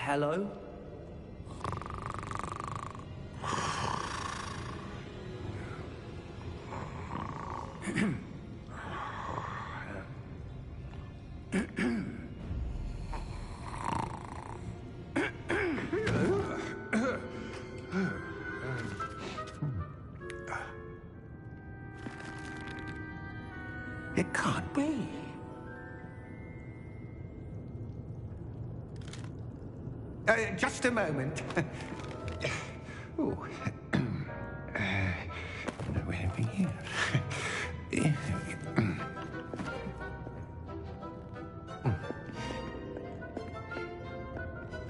hello? It can't be. Just a moment. Oh. Anything here?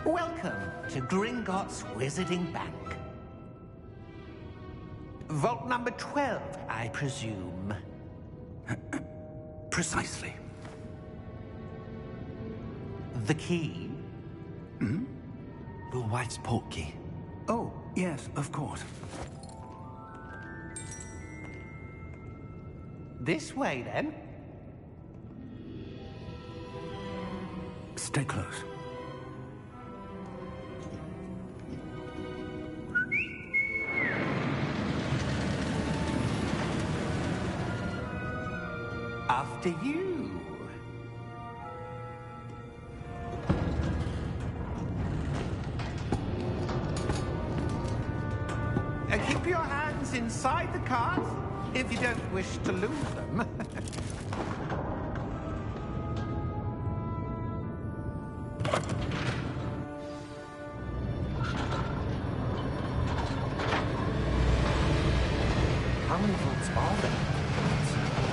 Welcome to Gringotts Wizarding Bank. Vault number 12, I presume. Precisely. The key? Your wife's portkey. Oh, yes, of course. This way, then. Stay close. After you. Keep your hands inside the cart if you don't wish to lose them. How many vaults are there?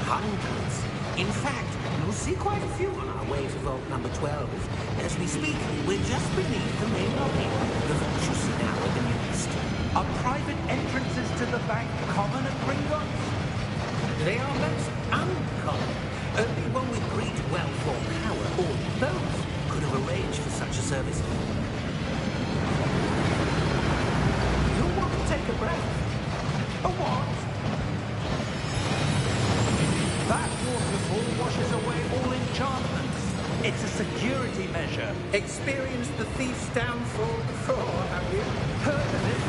Hundreds. In fact, you'll see quite a few on our way to vault number 12. As we speak, we're just beneath the main lobby. The vault you see now are the newest. Are private entrances to the bank common at Gringotts? They are most uncommon. Only one with great wealth or power, or both, could have arranged for such a service. You'll want to take a breath. A what? That waterfall washes away all enchantments. It's a security measure. Experienced the thief's downfall before, have you? Heard of it?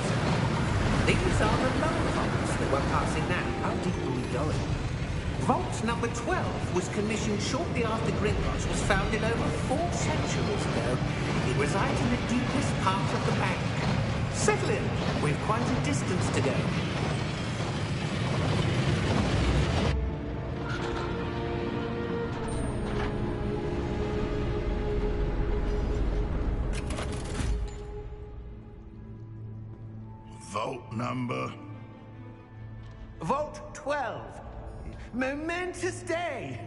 These are the lower vaults that we're passing now. How deep are we going? Vault number 12 was commissioned shortly after Gringotts was founded over 4 centuries ago. It resides in the deepest part of the bank. Settle in. We've quite a distance to go. Vault number? Vault 12. Momentous day.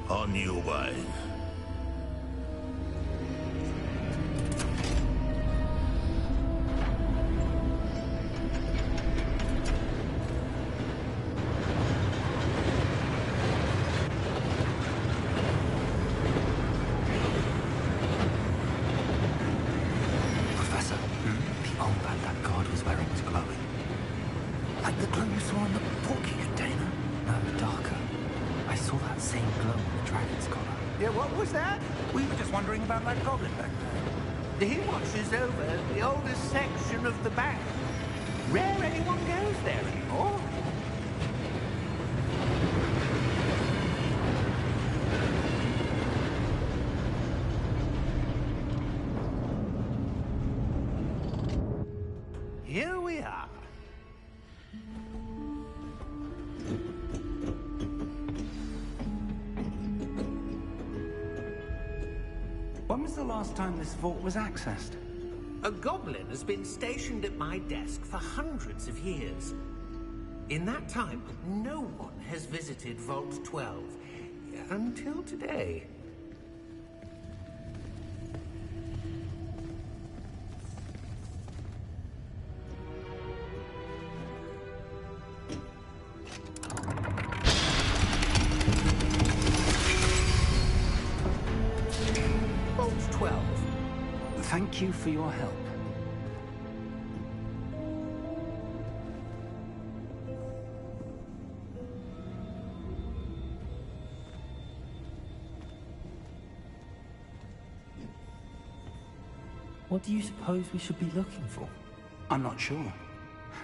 On your way. Professor, the armband that guard was wearing was glowing. Like the glow you saw on the portkey container. No, darker. I saw that same glow on the dragon's collar. Yeah, what was that? We were just wondering about that goblin back there. He watches over the oldest section of the bank. Rare anyone goes there anymore. Here we are. When was the last time this vault was accessed? A goblin has been stationed at my desk for hundreds of years. In that time, no one has visited Vault 12. Until today. Vault 12. Thank you for your help. What do you suppose we should be looking for? I'm not sure.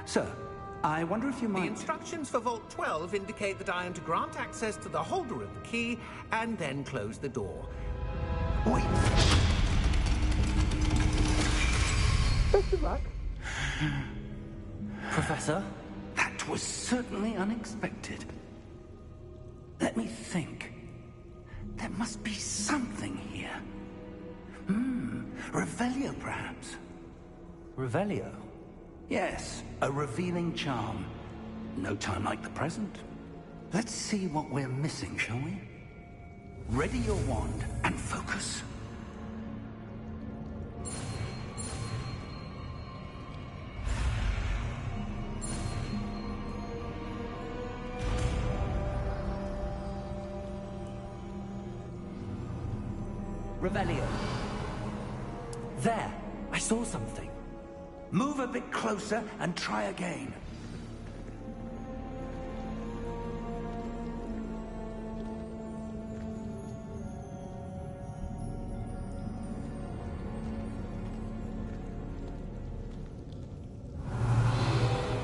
Sir, I wonder if you The might... instructions for Vault 12 indicate that I am to grant access to the holder of the key and then close the door. Wait! Best of luck. Professor? That was certainly unexpected. Let me think. There must be something here. Revelio, perhaps? Revelio? Yes, a revealing charm. No time like the present. Let's see what we're missing, shall we? Ready your wand and focus. Revelio. There! I saw something. Move a bit closer and try again.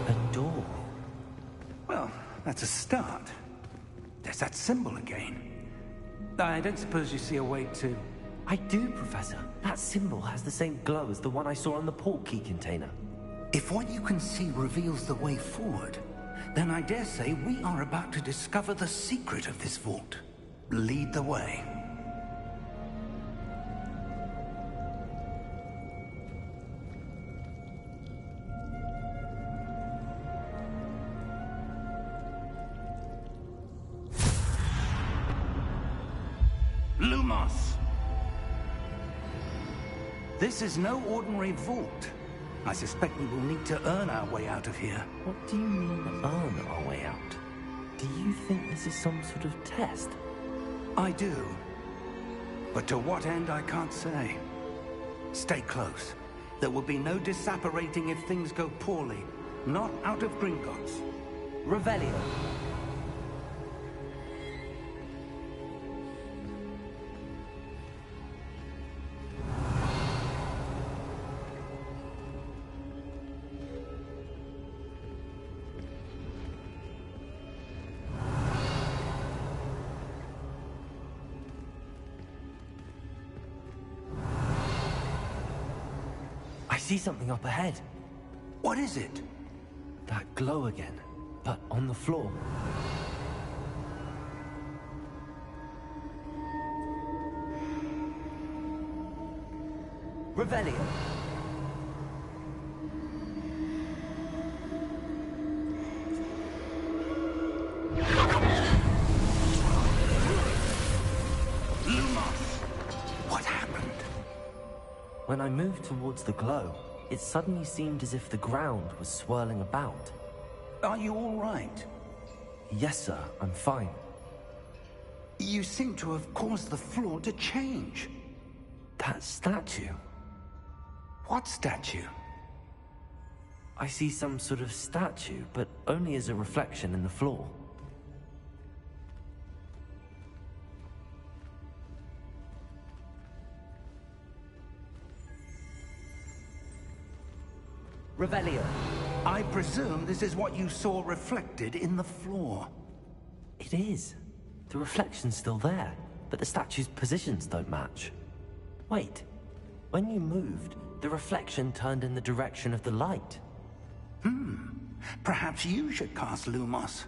A door. Well, that's a start. There's that symbol again. I don't suppose you see a way to... I do, Professor. That symbol has the same glow as the one I saw on the port key container. If what you can see reveals the way forward, then I dare say we are about to discover the secret of this vault. Lead the way. Lumos! This is no ordinary vault. I suspect we will need to earn our way out of here. What do you mean, earn our way out? Do you think this is some sort of test? I do. But to what end, I can't say. Stay close. There will be no disapparating if things go poorly. Not out of Gringotts. Revelio. I see something up ahead. What is it? That glow again, but on the floor. Revelio. What happened? When I moved towards the glow, it suddenly seemed as if the ground was swirling about. Are you all right? Yes, sir, I'm fine. You seem to have caused the floor to change. That statue. What statue? I see some sort of statue, but only as a reflection in the floor. Revelio. I presume this is what you saw reflected in the floor. It is. The reflection's still there, but the statue's positions don't match. Wait. When you moved, the reflection turned in the direction of the light. Perhaps you should cast Lumos.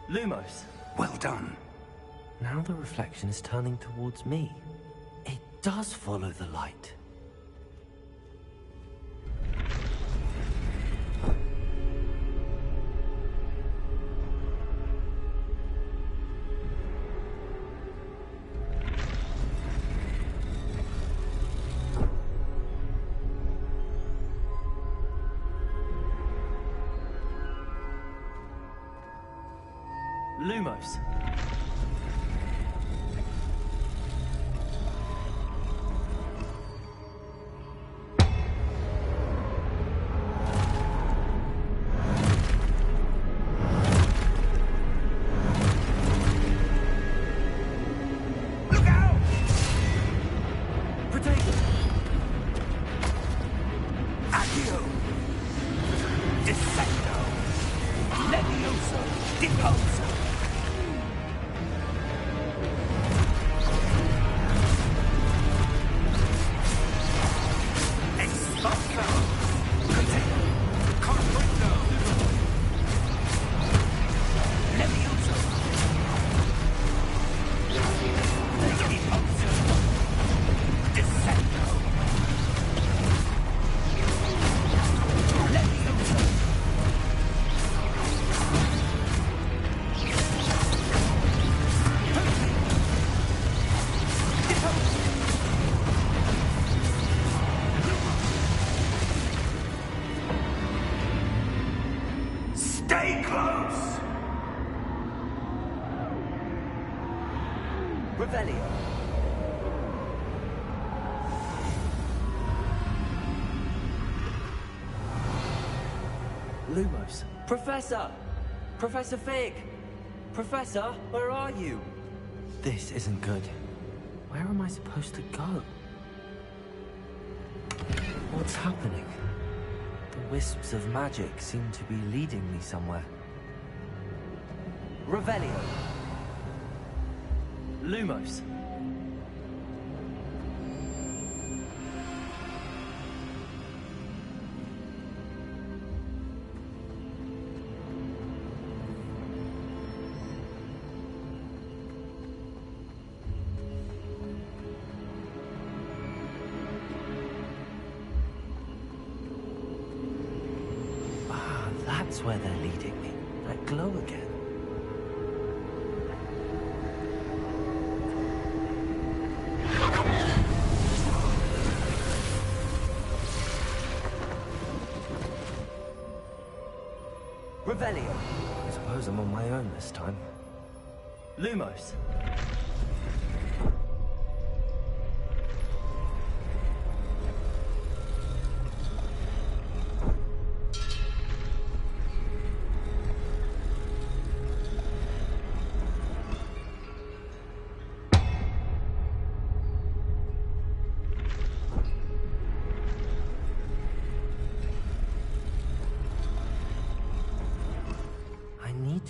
Lumos. Well done. Now the reflection is turning towards me. It does follow the light. Lumos. Stay close! Revelio. Lumos. Professor! Professor Fig! Professor, where are you? This isn't good. Where am I supposed to go? What's happening? The wisps of magic seem to be leading me somewhere. Revelio. Lumos. That's where they're leading me. That glow again. Revelio. I suppose I'm on my own this time. Lumos.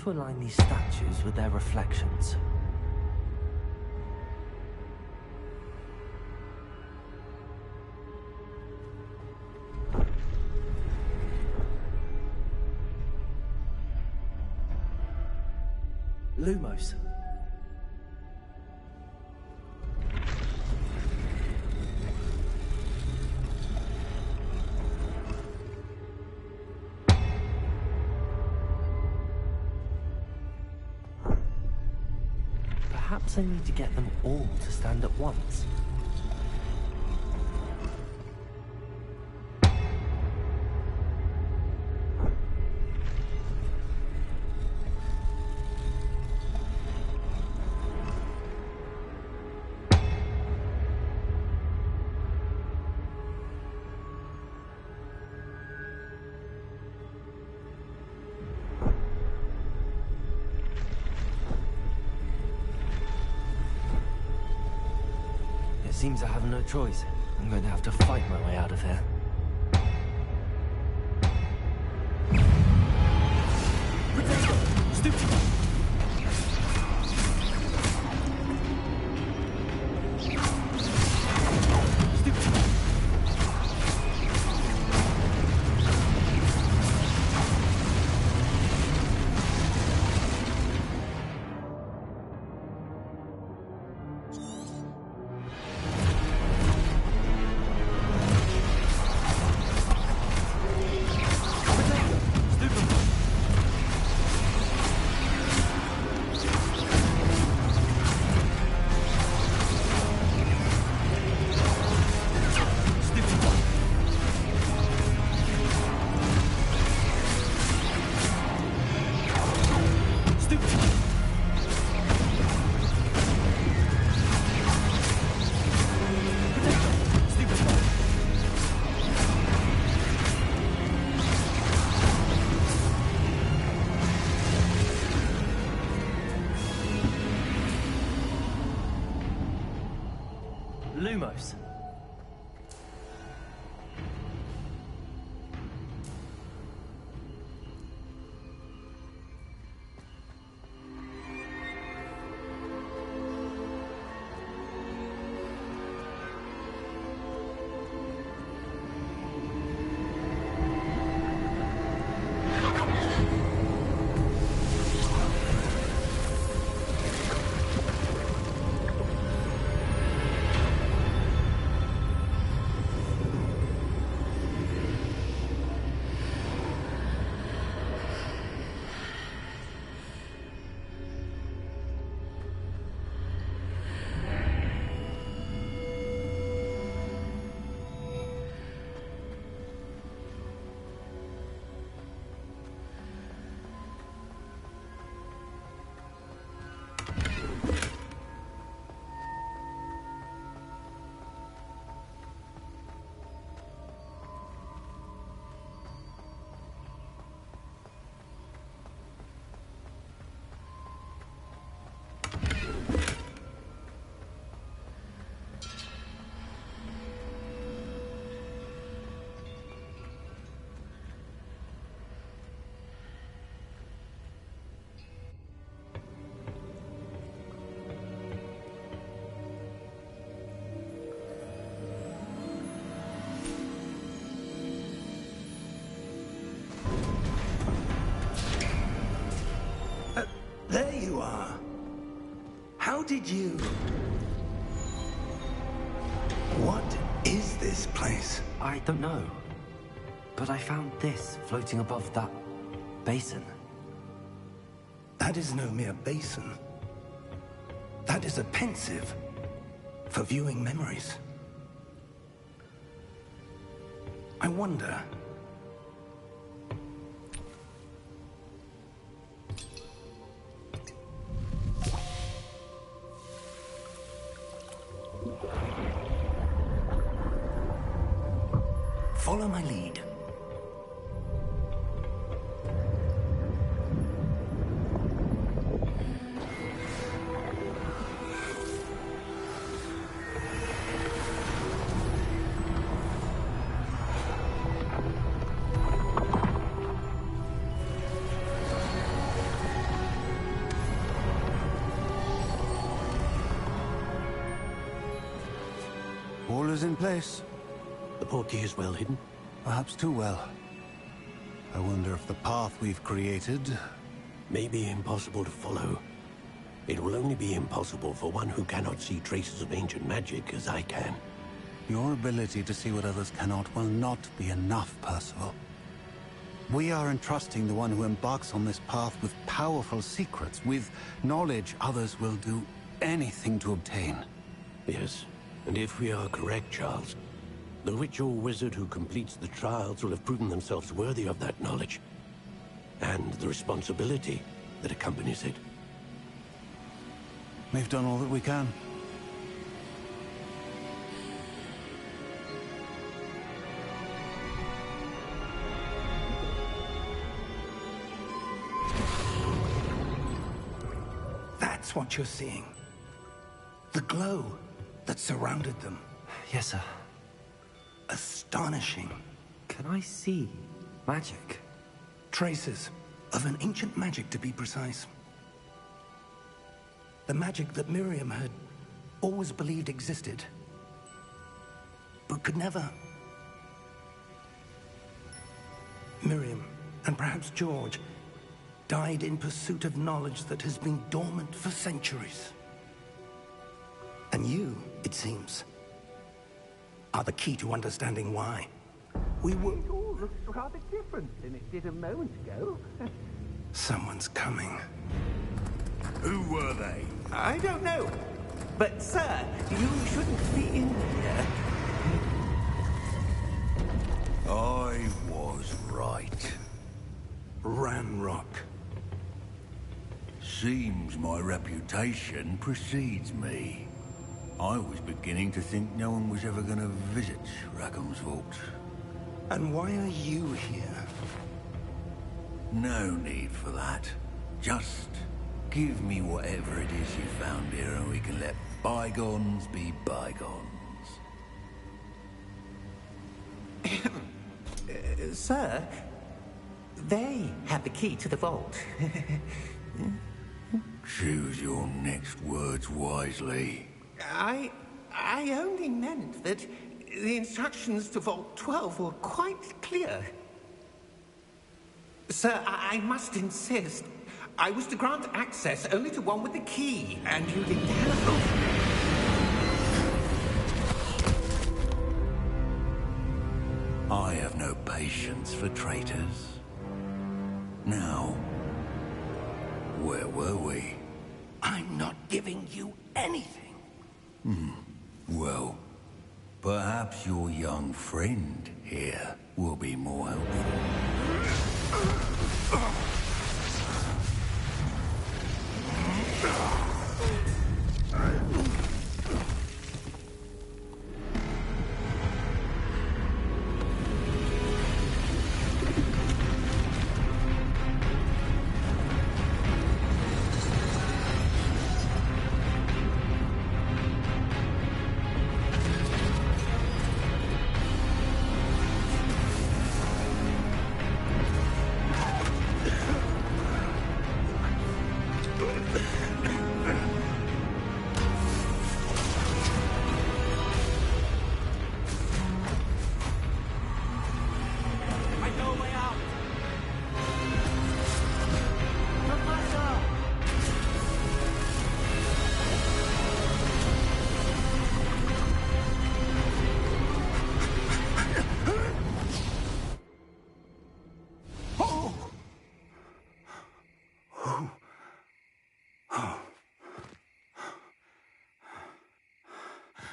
To align these statues with their reflections. Lumos. Perhaps I need to get them all to stand at once. Seems I have no choice. I'm going to have to fight my way out of here. Stupid! Lumos. There you are. How did you... What is this place? I don't know. But I found this floating above that basin. That is no mere basin. That is a pensive for viewing memories. I wonder... Follow my lead. All is in place. The portkey is well hidden. Perhaps too well. I wonder if the path we've created... May be impossible to follow. It will only be impossible for one who cannot see traces of ancient magic as I can. Your ability to see what others cannot will not be enough, Percival. We are entrusting the one who embarks on this path with powerful secrets, with knowledge others will do anything to obtain. Yes, and if we are correct, Charles, the witch or wizard who completes the trials will have proven themselves worthy of that knowledge, and the responsibility that accompanies it. We've done all that we can. That's what you're seeing. The glow that surrounded them. Yes, sir. Astonishing. Can I see magic? Traces of an ancient magic, to be precise. The magic that Miriam had always believed existed, but could never. Miriam, and perhaps George, died in pursuit of knowledge that has been dormant for centuries. And you, it seems, are the key to understanding why. We were... It all looks rather different than it did a moment ago. Someone's coming. Who were they? I don't know. But, sir, you shouldn't be in here. I was right. Ranrock. Seems my reputation precedes me. I was beginning to think no one was ever going to visit Rackham's vault. And why are you here? No need for that. Just give me whatever it is you found here and we can let bygones be bygones. Sir, they have the key to the vault. Choose your next words wisely. I only meant that the instructions to Vault 12 were quite clear. Sir, I must insist. I was to grant access only to one with the key, and you didn't have... I have no patience for traitors. Now, where were we? I'm not giving you anything. Well, perhaps your young friend here will be more helpful.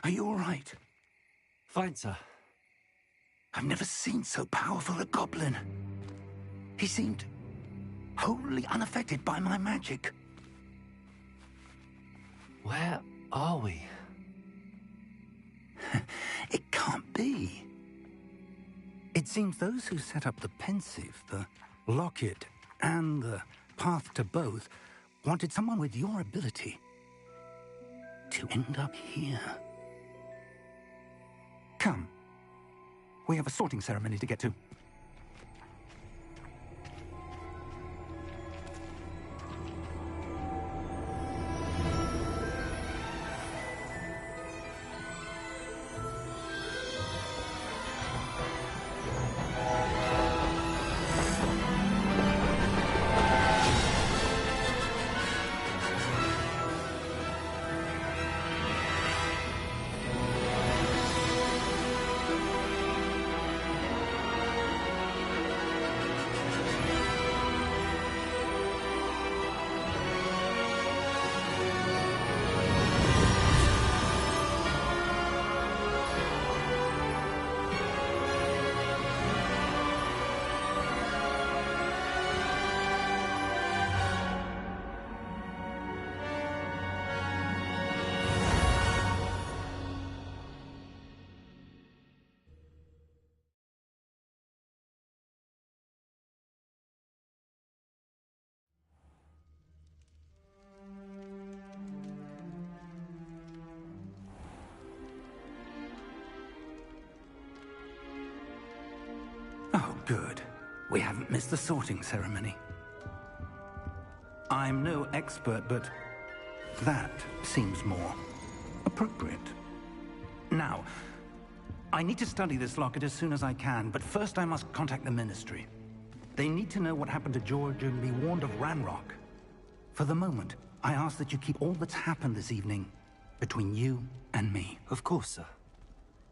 Are you all right? Fine, sir. I've never seen so powerful a goblin. He seemed wholly unaffected by my magic. Where are we? It can't be. It seems those who set up the pensive, the locket, and the path to both wanted someone with your ability to end up here. Come. We have a sorting ceremony to get to. Oh, good. We haven't missed the sorting ceremony. I'm no expert, but that seems more appropriate. Now, I need to study this locket as soon as I can, but first I must contact the Ministry. They need to know what happened to George and be warned of Ranrock. For the moment, I ask that you keep all that's happened this evening between you and me. Of course, sir.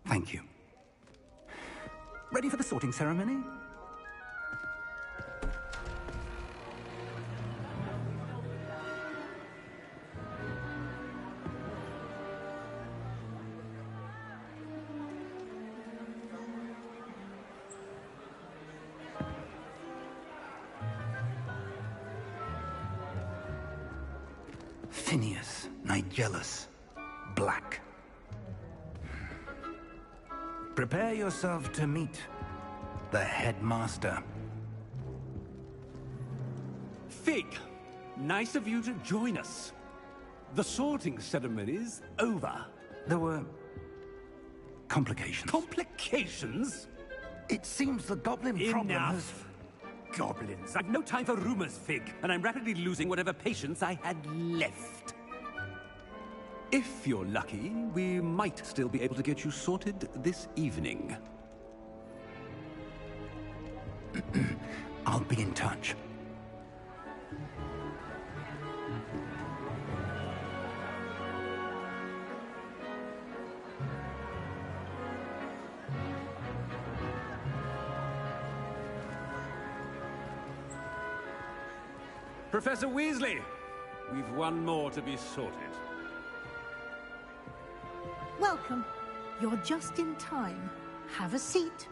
Thank you. Ready for the sorting ceremony? Phineas, Nigellus, Black. Prepare yourself to meet the headmaster. Fig, nice of you to join us. The sorting ceremony's over. There were complications. Complications? It seems the goblin problem has... Enough! Goblins. I've no time for rumors, Fig, and I'm rapidly losing whatever patience I had left. If you're lucky, we might still be able to get you sorted this evening. I'll be in touch. Professor Weasley, we've one more to be sorted. Welcome. You're just in time. Have a seat.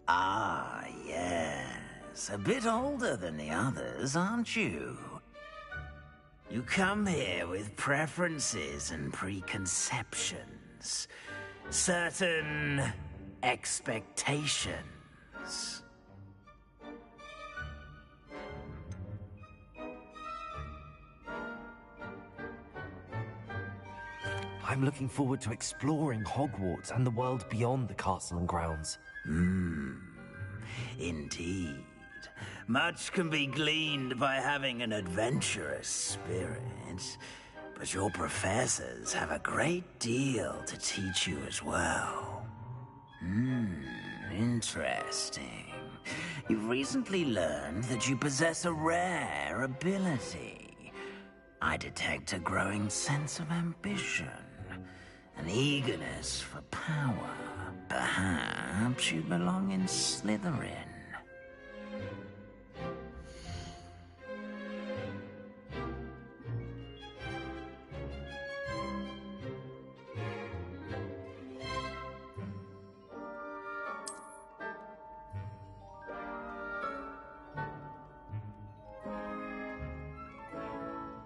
Ah, yes. A bit older than the others, aren't you? You come here with preferences and preconceptions. Certain expectations. I'm looking forward to exploring Hogwarts and the world beyond the castle and grounds. Indeed. Much can be gleaned by having an adventurous spirit, but your professors have a great deal to teach you as well. Interesting. You've recently learned that you possess a rare ability. I detect a growing sense of ambition, an eagerness for power. Perhaps you belong in Slytherin.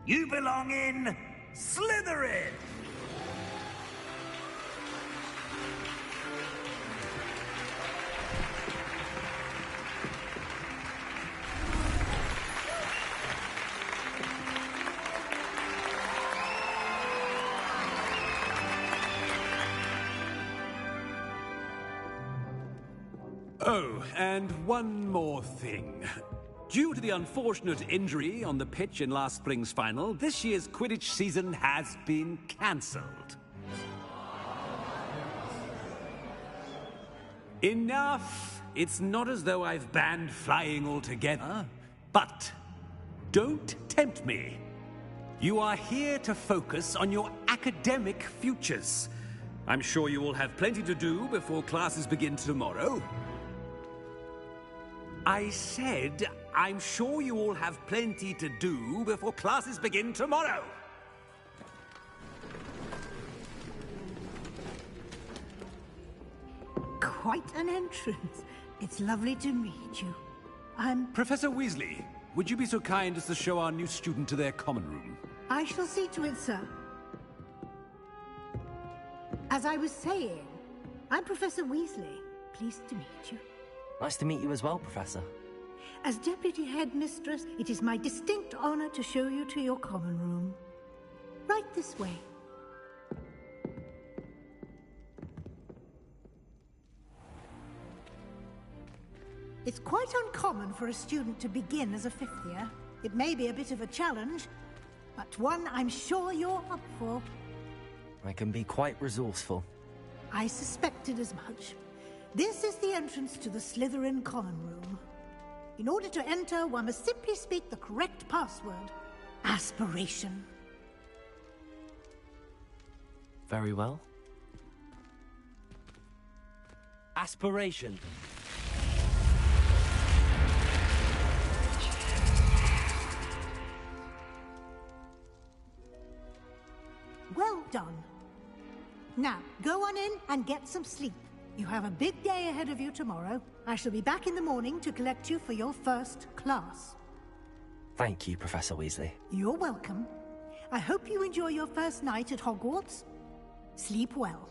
You belong in Slytherin! Oh, and one more thing. Due to the unfortunate injury on the pitch in last spring's final, this year's Quidditch season has been cancelled. Enough! It's not as though I've banned flying altogether, but don't tempt me. You are here to focus on your academic futures. I'm sure you will have plenty to do before classes begin tomorrow. I said, I'm sure you all have plenty to do before classes begin tomorrow. Quite an entrance. It's lovely to meet you. Professor Weasley, would you be so kind as to show our new student to their common room? I shall see to it, sir. As I was saying, I'm Professor Weasley. Pleased to meet you. Nice to meet you as well, Professor. As Deputy Headmistress, it is my distinct honor to show you to your common room. Right this way. It's quite uncommon for a student to begin as a fifth year. It may be a bit of a challenge, but one I'm sure you're up for. I can be quite resourceful. I suspected as much. This is the entrance to the Slytherin common room. In order to enter, one must simply speak the correct password. Aspiration. Very well. Aspiration. Well done. Now, go on in and get some sleep. You have a big day ahead of you tomorrow. I shall be back in the morning to collect you for your first class. Thank you, Professor Weasley. You're welcome. I hope you enjoy your first night at Hogwarts. Sleep well.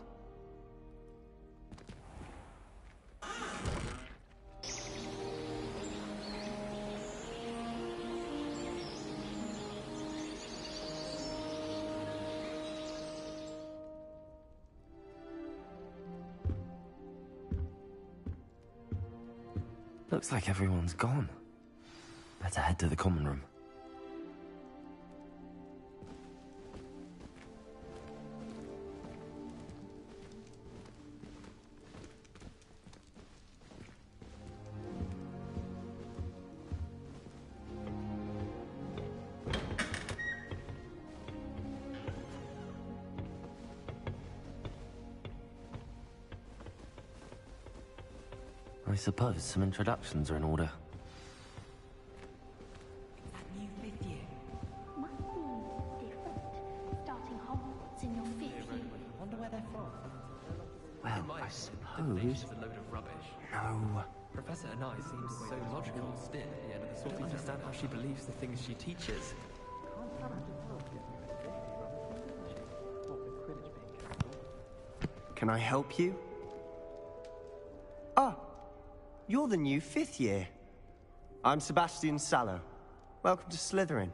Looks like everyone's gone. Better head to the common room. I suppose some introductions are in order. That new fifth year. Must be different. Starting Hogwarts in your fifth year. I wonder where they're from. Well, I suppose... A load of rubbish. No. Professor Anai seems so logical and spin at the end of the story. I don't understand how she believes the things she teaches. Can I help you? Ah, you're the new fifth year. I'm Sebastian Sallow. Welcome to Slytherin.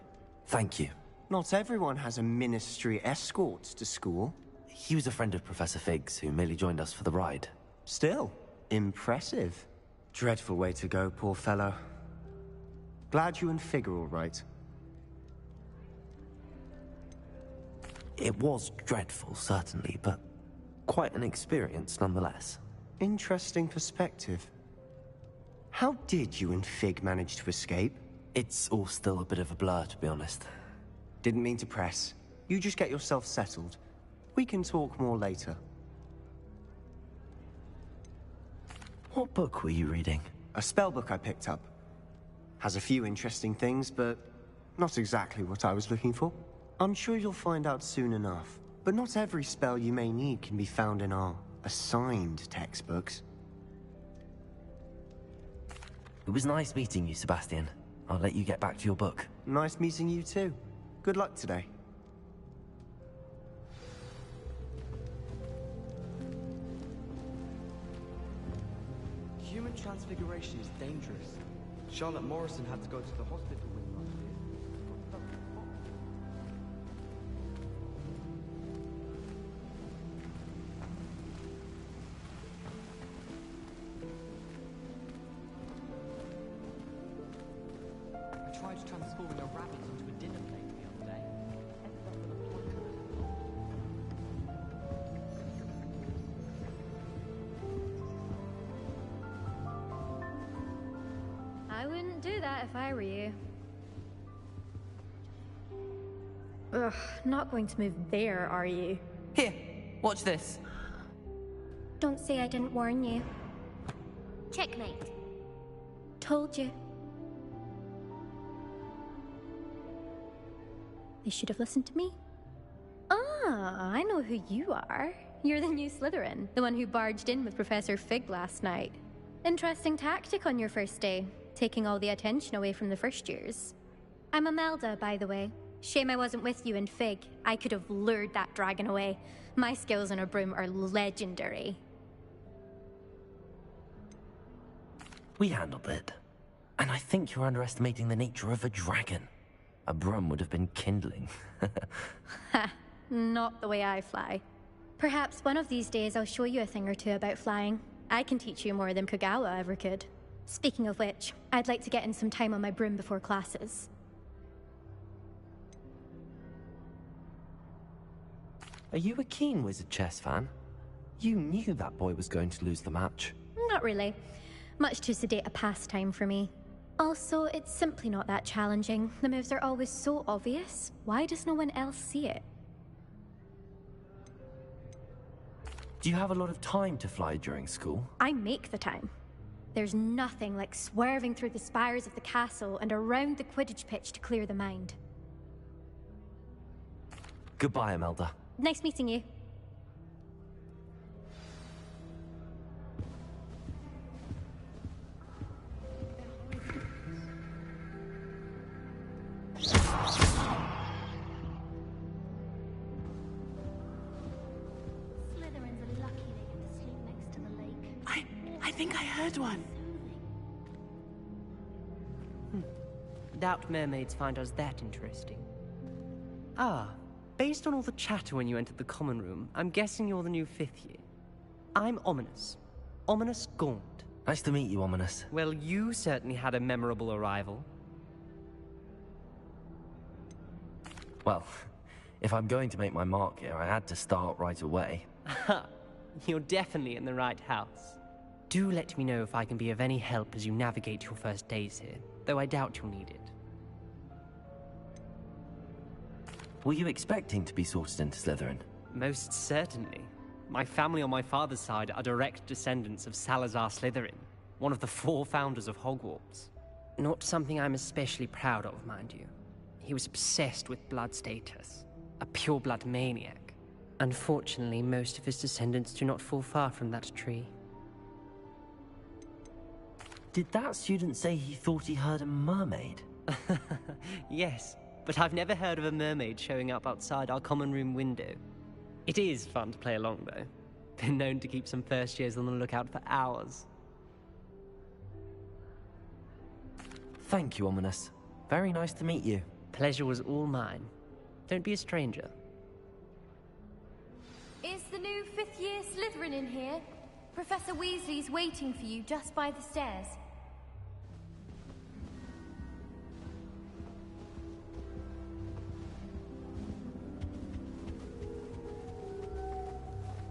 Thank you. Not everyone has a ministry escort to school. He was a friend of Professor Fig's, who merely joined us for the ride. Still, impressive. Dreadful way to go, poor fellow. Glad you and Fig are all right. It was dreadful, certainly, but quite an experience nonetheless. Interesting perspective. How did you and Fig manage to escape? It's all still a bit of a blur, to be honest. Didn't mean to press. You just get yourself settled. We can talk more later. What book were you reading? A spell book I picked up. Has a few interesting things, but not exactly what I was looking for. I'm sure you'll find out soon enough. But not every spell you may need can be found in our assigned textbooks. It was nice meeting you, Sebastian. I'll let you get back to your book. Nice meeting you too. Good luck today. Human transfiguration is dangerous. Charlotte Morrison had to go to the hospital wing last year. I tried transforming a rabbit into a dinner plate the other day. Ended up with a pointer. I wouldn't do that if I were you. Ugh, not going to move there, are you? Here, watch this. Don't say I didn't warn you. Checkmate. Told you. They should have listened to me. Ah, I know who you are. You're the new Slytherin, the one who barged in with Professor Fig last night. Interesting tactic on your first day, taking all the attention away from the first years. I'm Imelda, by the way. Shame I wasn't with you in Fig. I could have lured that dragon away. My skills on a broom are legendary. We handled it. And I think you're underestimating the nature of a dragon. A broom would have been kindling. Ha, not the way I fly. Perhaps one of these days I'll show you a thing or two about flying. I can teach you more than Kagawa ever could. Speaking of which, I'd like to get in some time on my broom before classes. Are you a keen Wizard chess fan? You knew that boy was going to lose the match. Not really. Much too sedate a pastime for me. Also, it's simply not that challenging. The moves are always so obvious. Why does no one else see it? Do you have a lot of time to fly during school? I make the time. There's nothing like swerving through the spires of the castle and around the Quidditch pitch to clear the mind. Goodbye, Imelda. Nice meeting you. Slytherins are lucky they get to sleep next to the lake. I think I heard one. Doubt mermaids find us that interesting. Ah, based on all the chatter when you entered the common room, I'm guessing you're the new fifth year. I'm Ominous. Ominous Gaunt. Nice to meet you, Ominous. Well, you certainly had a memorable arrival. Well, if I'm going to make my mark here, I had to start right away. You're definitely in the right house. Do let me know if I can be of any help as you navigate your first days here, though I doubt you'll need it. Were you expecting to be sorted into Slytherin? Most certainly. My family on my father's side are direct descendants of Salazar Slytherin, one of the 4 founders of Hogwarts. Not something I'm especially proud of, mind you. He was obsessed with blood status, a pure-blood maniac. Unfortunately, most of his descendants do not fall far from that tree. Did that student say he thought he heard a mermaid? Yes, but I've never heard of a mermaid showing up outside our common room window. It is fun to play along, though. Been known to keep some first years on the lookout for hours. Thank you, Ominous. Very nice to meet you. Pleasure was all mine. Don't be a stranger. Is the new 5th year Slytherin in here? Professor Weasley's waiting for you just by the stairs.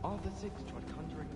All the 6 tried conjuring.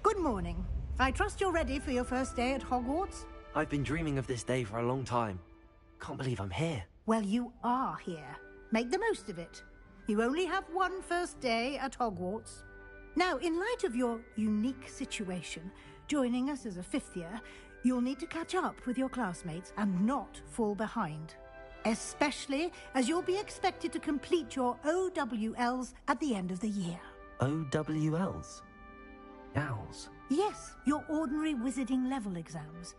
Good morning. I trust you're ready for your first day at Hogwarts? I've been dreaming of this day for a long time. Can't believe I'm here. Well, you are here. Make the most of it. You only have one first day at Hogwarts. Now, in light of your unique situation, joining us as a 5th year, you'll need to catch up with your classmates and not fall behind. Especially as you'll be expected to complete your OWLs at the end of the year. OWLs? Owls? Yes, your ordinary wizarding level exams.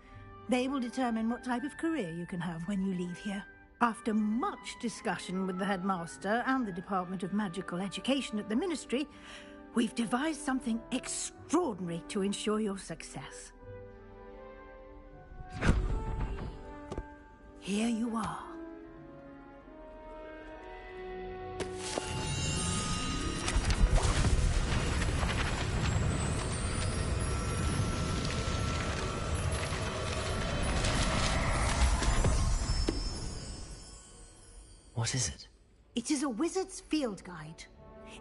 They will determine what type of career you can have when you leave here. After much discussion with the headmaster and the Department of Magical Education at the Ministry, we've devised something extraordinary to ensure your success. Here you are. What is it? It is a wizard's field guide.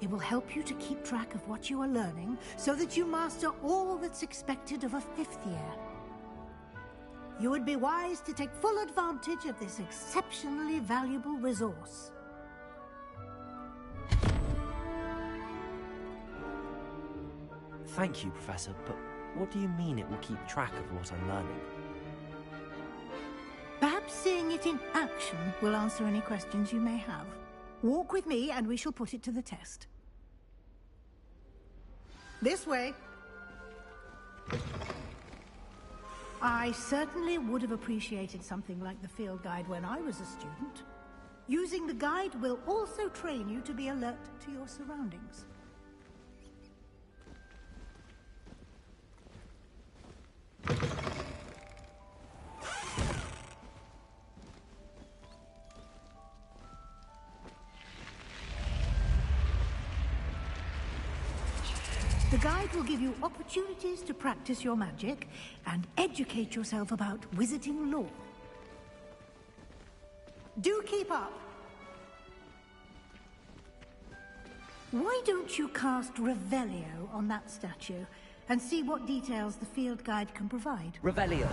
It will help you to keep track of what you are learning so that you master all that's expected of a 5th year. You would be wise to take full advantage of this exceptionally valuable resource. Thank you, Professor, but what do you mean it will keep track of what I'm learning? Perhaps seeing it in action will answer any questions you may have. Walk with me and we shall put it to the test. This way. I certainly would have appreciated something like the field guide when I was a student. Using the guide will also train you to be alert to your surroundings. The guide will give you opportunities to practice your magic and educate yourself about wizarding lore. Do keep up! Why don't you cast Revelio on that statue and see what details the field guide can provide? Revelio.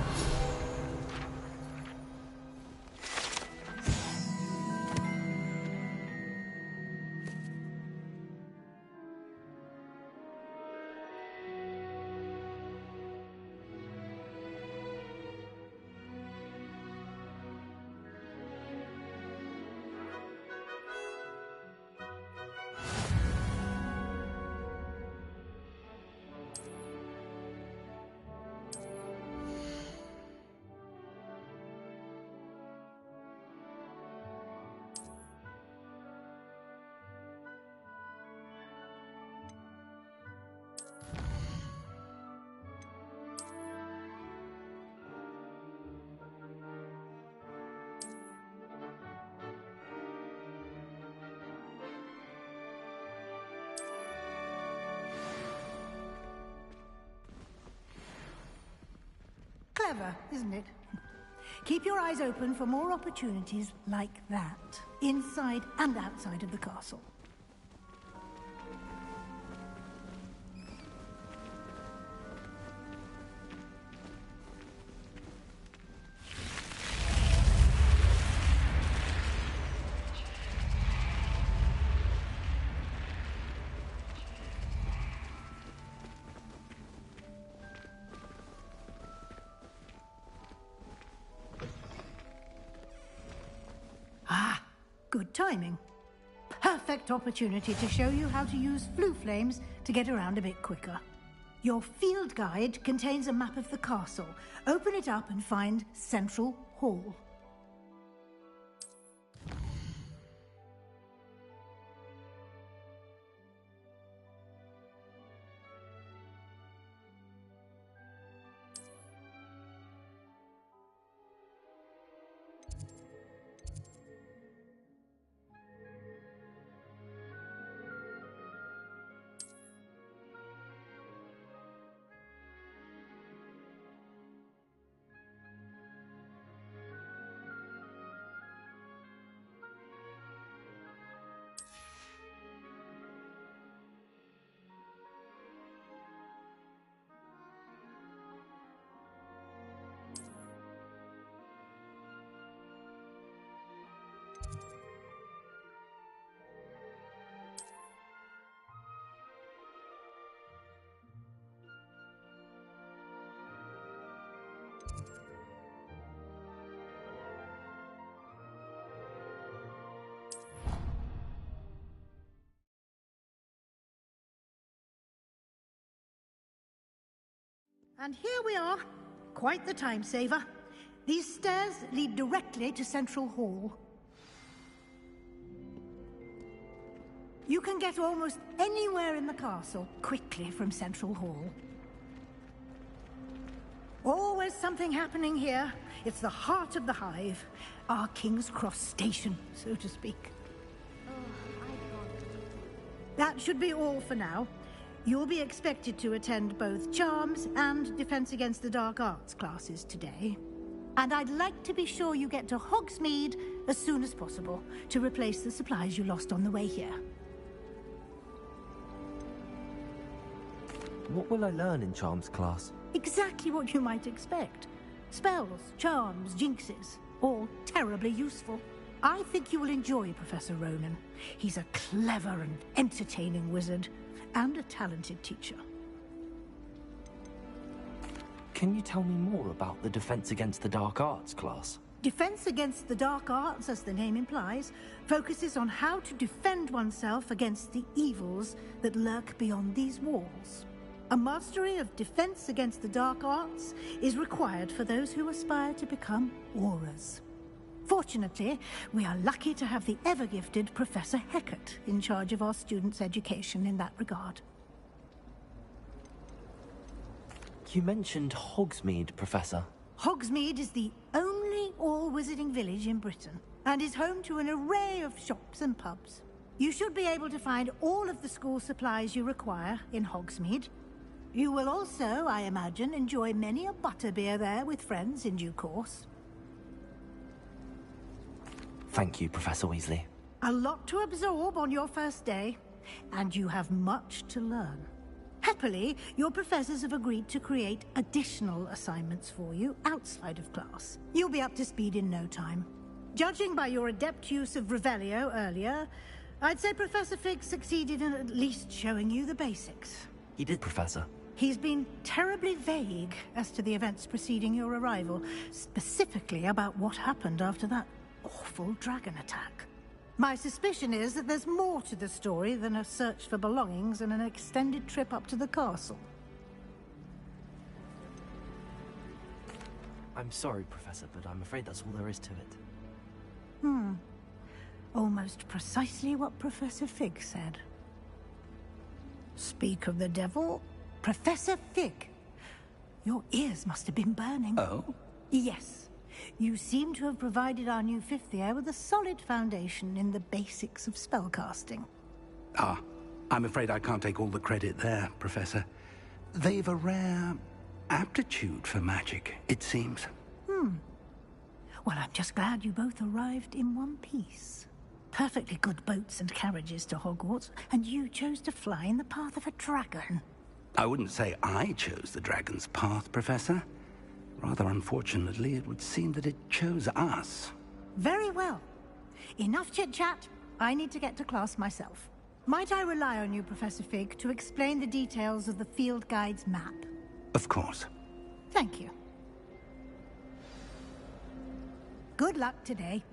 Clever, isn't it? Keep your eyes open for more opportunities like that, inside and outside of the castle. Good timing. Perfect opportunity to show you how to use flue flames to get around a bit quicker. Your field guide contains a map of the castle. Open it up and find Central Hall. And here we are. Quite the time saver. These stairs lead directly to Central Hall. You can get almost anywhere in the castle quickly from Central Hall. Always something happening here. It's the heart of the Hive. Our King's Cross station, so to speak. That should be all for now. You'll be expected to attend both Charms and Defense Against the Dark Arts classes today. And I'd like to be sure you get to Hogsmeade as soon as possible to replace the supplies you lost on the way here. What will I learn in Charms class? Exactly what you might expect. Spells, charms, jinxes, all terribly useful. I think you will enjoy Professor Ronan. He's a clever and entertaining wizard, and a talented teacher. Can you tell me more about the Defense Against the Dark Arts class? Defense Against the Dark Arts, as the name implies, focuses on how to defend oneself against the evils that lurk beyond these walls. A mastery of Defense Against the Dark Arts is required for those who aspire to become Aurors. Fortunately, we are lucky to have the ever-gifted Professor Hecat in charge of our students' education in that regard. You mentioned Hogsmeade, Professor. Hogsmeade is the only all-wizarding village in Britain, and is home to an array of shops and pubs. You should be able to find all of the school supplies you require in Hogsmeade. You will also, I imagine, enjoy many a butterbeer there with friends in due course. Thank you, Professor Weasley. A lot to absorb on your first day, and you have much to learn. Happily, your professors have agreed to create additional assignments for you outside of class. You'll be up to speed in no time. Judging by your adept use of Revelio earlier, I'd say Professor Fig succeeded in at least showing you the basics. He did, Professor. He's been terribly vague as to the events preceding your arrival, specifically about what happened after that awful dragon attack. My suspicion is that there's more to the story than a search for belongings and an extended trip up to the castle. I'm sorry, Professor, but I'm afraid that's all there is to it. Almost precisely what Professor Fig said. Speak of the devil, Professor Fig. Your ears must have been burning. Oh? Yes. You seem to have provided our new fifth year with a solid foundation in the basics of spellcasting. Ah, I'm afraid I can't take all the credit there, Professor. They've a rare aptitude for magic, it seems. Well, I'm just glad you both arrived in one piece. Perfectly good boats and carriages to Hogwarts, and you chose to fly in the path of a dragon. I wouldn't say I chose the dragon's path, Professor. Rather unfortunately, it would seem that it chose us. Very well. Enough chit-chat. I need to get to class myself. Might I rely on you, Professor Fig, to explain the details of the field guide's map? Of course. Thank you. Good luck today.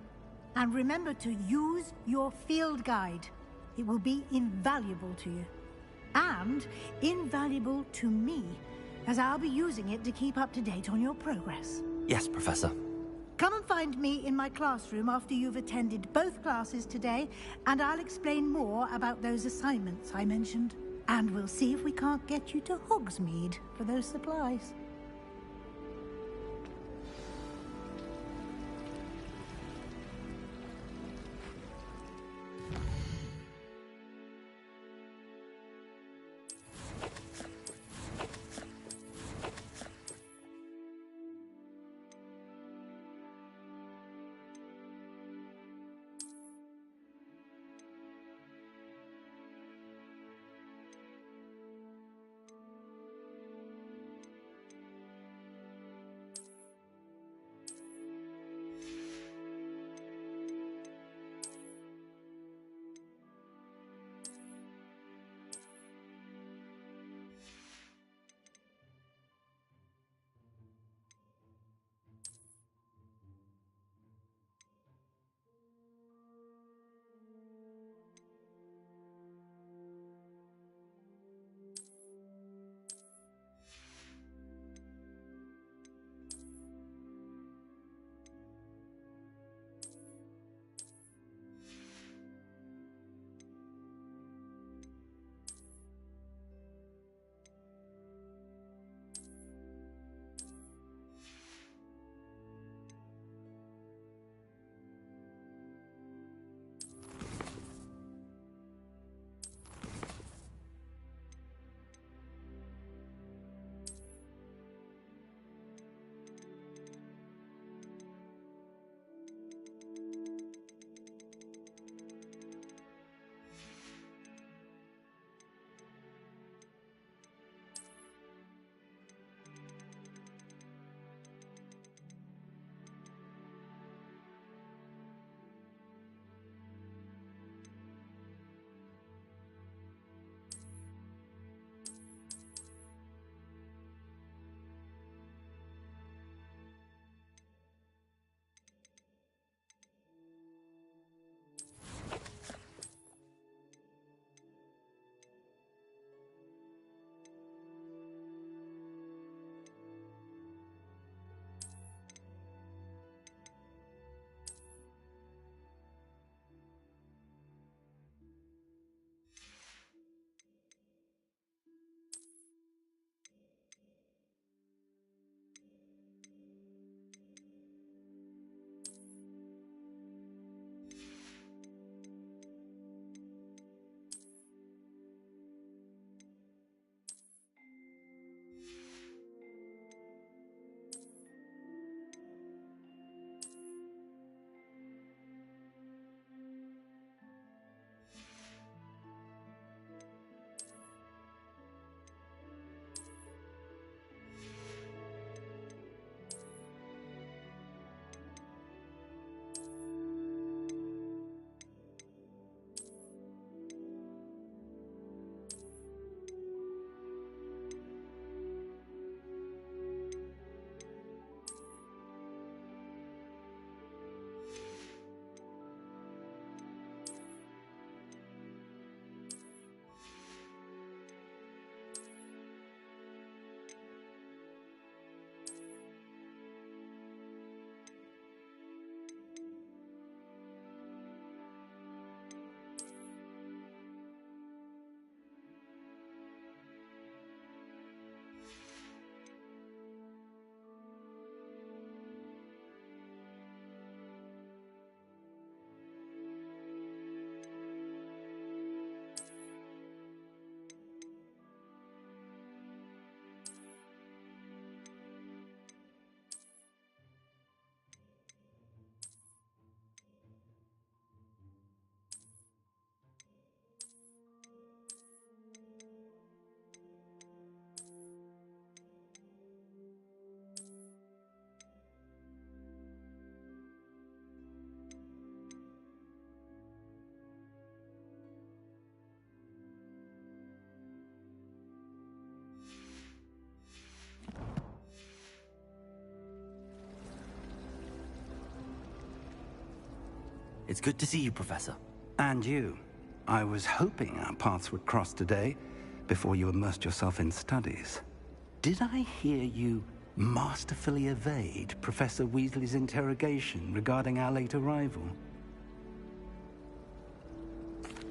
And remember to use your field guide. It will be invaluable to you. And invaluable to me, as I'll be using it to keep up to date on your progress. Yes, Professor. Come and find me in my classroom after you've attended both classes today, and I'll explain more about those assignments I mentioned. And we'll see if we can't get you to Hogsmeade for those supplies. It's good to see you, Professor. And you. I was hoping our paths would cross today, before you immersed yourself in studies. Did I hear you masterfully evade Professor Weasley's interrogation regarding our late arrival?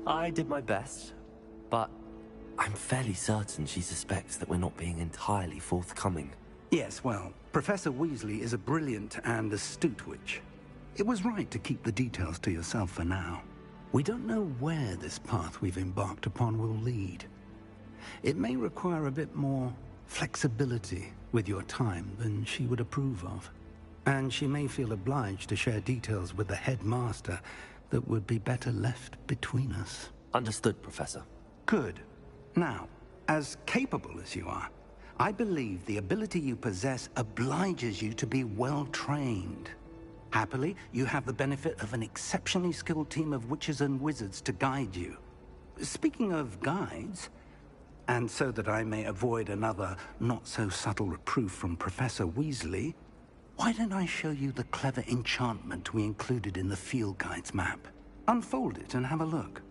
I did my best, but I'm fairly certain she suspects that we're not being entirely forthcoming. Yes, well, Professor Weasley is a brilliant and astute witch. It was right to keep the details to yourself for now. We don't know where this path we've embarked upon will lead. It may require a bit more flexibility with your time than she would approve of. And she may feel obliged to share details with the headmaster that would be better left between us. Understood, Professor. Good. Now, as capable as you are, I believe the ability you possess obliges you to be well-trained. Happily, you have the benefit of an exceptionally skilled team of witches and wizards to guide you. Speaking of guides, and so that I may avoid another not-so-subtle reproof from Professor Weasley, why don't I show you the clever enchantment we included in the field guide's map? Unfold it and have a look.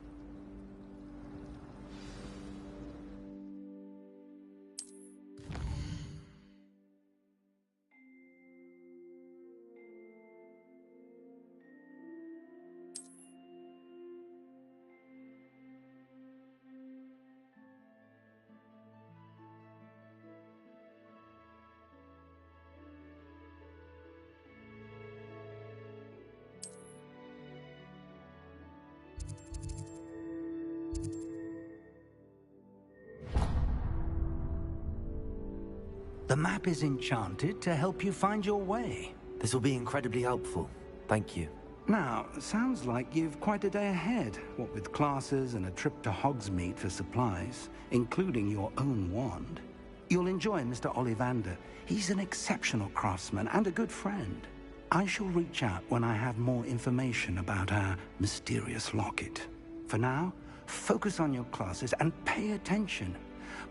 The map is enchanted to help you find your way. This will be incredibly helpful. Thank you. Now, sounds like you've quite a day ahead, what with classes and a trip to Hogsmeade for supplies, including your own wand. You'll enjoy Mr. Ollivander. He's an exceptional craftsman and a good friend. I shall reach out when I have more information about our mysterious locket. For now, focus on your classes and pay attention.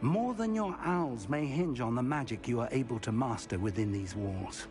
More than your owls may hinge on the magic you are able to master within these walls.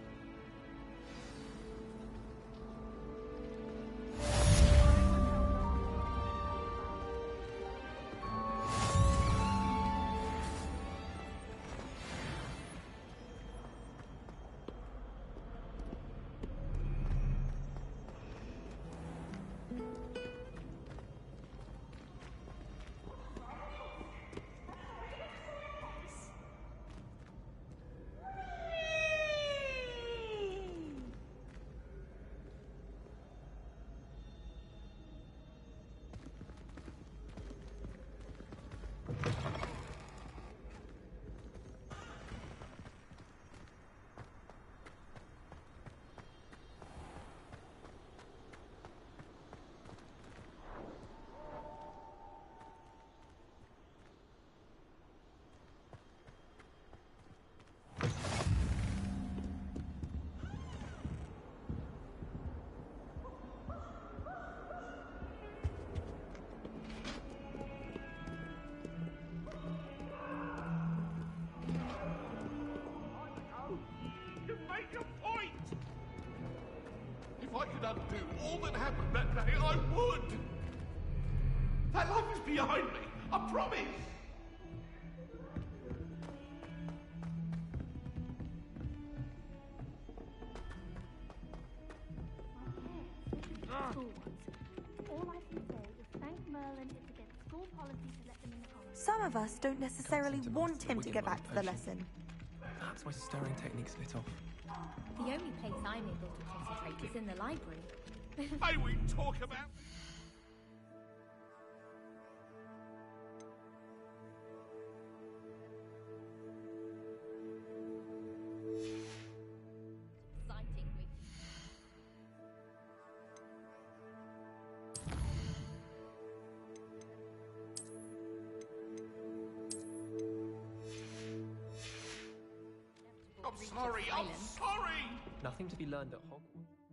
If I could undo all that happened that day, I would! That life is behind me, I promise! All I can say is thank Merlin it's against school policy to let them in the college. Some of us don't necessarily want him to get back to the lesson. Perhaps my stirring technique's a bit off. The only place I'm able to concentrate is in the library. May we talk about... I'm sorry! Nothing to be learned at Hogwarts.